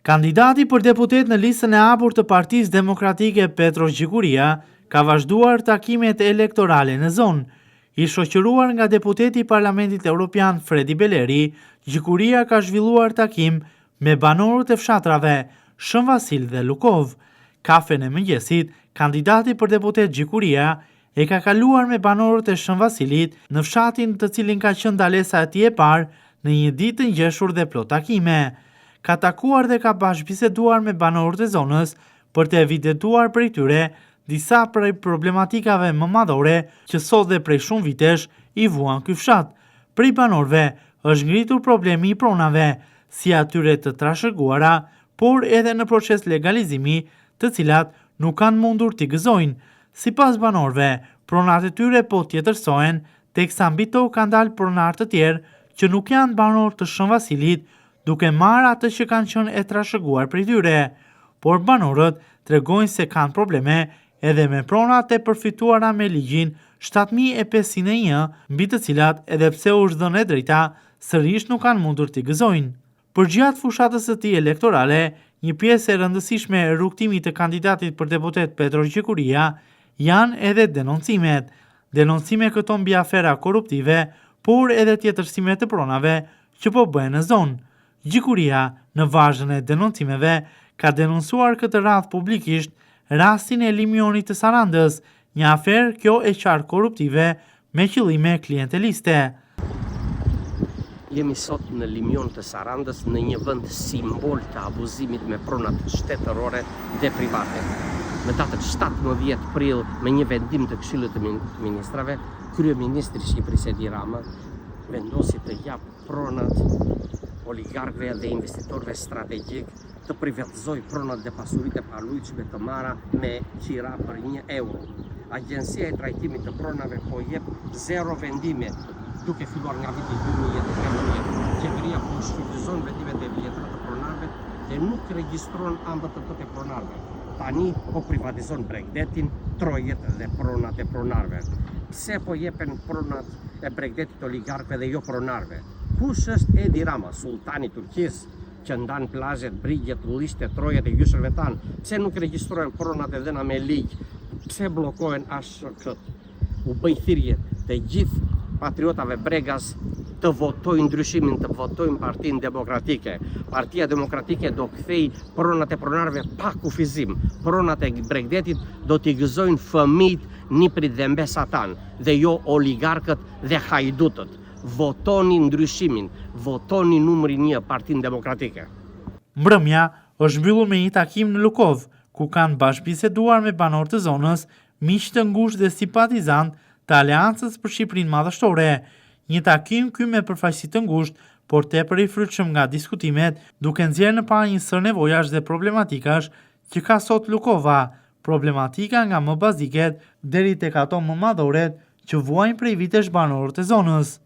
Kandidati për deputet në listën e hapur të Partisë Demokratike Petro Gjikuria ka vazhduar takimet elektorale në zonë. I shoqëruar nga deputeti i Parlamentit Evropian Fredi Beleri, Gjikuria ka zhvilluar takim me banorët e fshatrave Shën Vasil dhe Lukov. Kafen e mëngjesit, kandidati për deputet Gjikuria e ka kaluar me banorët e Shën Vasilit në fshatin të cilin ka qenë ndalesa e tij e parë në një ditë të ngjeshur dhe plot takime. Ka takuar dhe ka bashkëbiseduar me banorët e zonës për të evidentuar prej tyre disa prej problematikave më madhore që sot dhe prej shumë vitesh i vuan ky fshat. Prej banorëve është ngritur problemi i pronave, si atyre të trashëguara, por edhe në proces legalizimi, të cilat nuk kanë mundur t'i gëzojnë. Sipas banorëve, pronat e tyre po tjetërsohen, teksa mbi tokë kanë dalë pronar të tjerë që nuk janë banor të Shën Vasilit, duke marrë atë që kanë qenë e trashëguar prej tyre. Por banorët tregojnë se kanë probleme edhe me pronat e përfituara me ligjin 7501, mbi të cilat edhe pse u është dhënë e drejta, sërish nuk kanë mundur t'i gëzojnë. Përgjatë fushatës së tij elektorale, një pjesë e rëndësishme e rrugtimit të kandidatit për deputet Petro Gjikuria janë edhe denoncimet. Denoncime këto mbi afera korruptive, por edhe tjetërsime të pronave që po bëhen në zonë. Gjikuria, në vazhdën e denoncimeve, ka denoncuar këtë radhë publikisht rastin e Limionit të Sarandës, një aferë kjo e qartë korruptive me qëllime klienteliste. Jemi sot në Limion të Sarandës, në një vend simbol të abuzimit me pronat shtetërore dhe private. Në datën 17 prill, me një vendim të Këshillit të Ministrave, kryeministri i Shqipërisë Edi Rama vendosi të jap pronat oligarkëve dhe investitorëve strategjik, të privatizoj pronat dhe pasuritë e palujshme të marra me qira për 1 euro. Agjencia e trajtimit të pronave po jep 0 vendime, duke filluar nga viti 2013. Qeveria po shfrytëzon vendimet e vjetra të pronarëve dhe nuk regjistron ambët të pronarëve. Tani po privatizon Bregdetin, trojet dhe pronat e pronarëve. Pse po jepen pronat e Bregdetit oligarkëve dhe jo pronarëve? Kush është Edi Rama, sultani Turqisë, që ndan plazhet, brigjet, ullishte, trojet e gjyshërve tanë? Pse nuk regjistrojnë pronat e dhëna me ligj? Pse bllokohen ASHK? U bëj thirrje të gjithë patriotave bregas të votojnë ndryshimin, të votojnë Partinë Demokratike. Partia Demokratike do kthej pronat e pronarëve pa kufizim. Pronat e Bregdetit do t'i gëzojnë fëmijët, niprit dhe mbesatan, dhe jo oligarkët dhe hajdutët. Votoni ndryshimin, votoni numri 1 Partinë Demokratike. Mbrëmja është mbyllur me një takim në Lukov, ku kanë bashkëbiseduar me banorët e zonës, miq të ngushtë dhe simpatizantë të Aleancës për Shqipërinë Madhështore. Një takim ky me përfaqësi të ngushtë, por tepër i frytshëm nga diskutimet, duke nxjerrë në parë një sër nevojash dhe problematikash që ka sot Lukova, problematika nga më baziket deri tek ato më madhore që vuajnë prej vitesh banorët e zonës.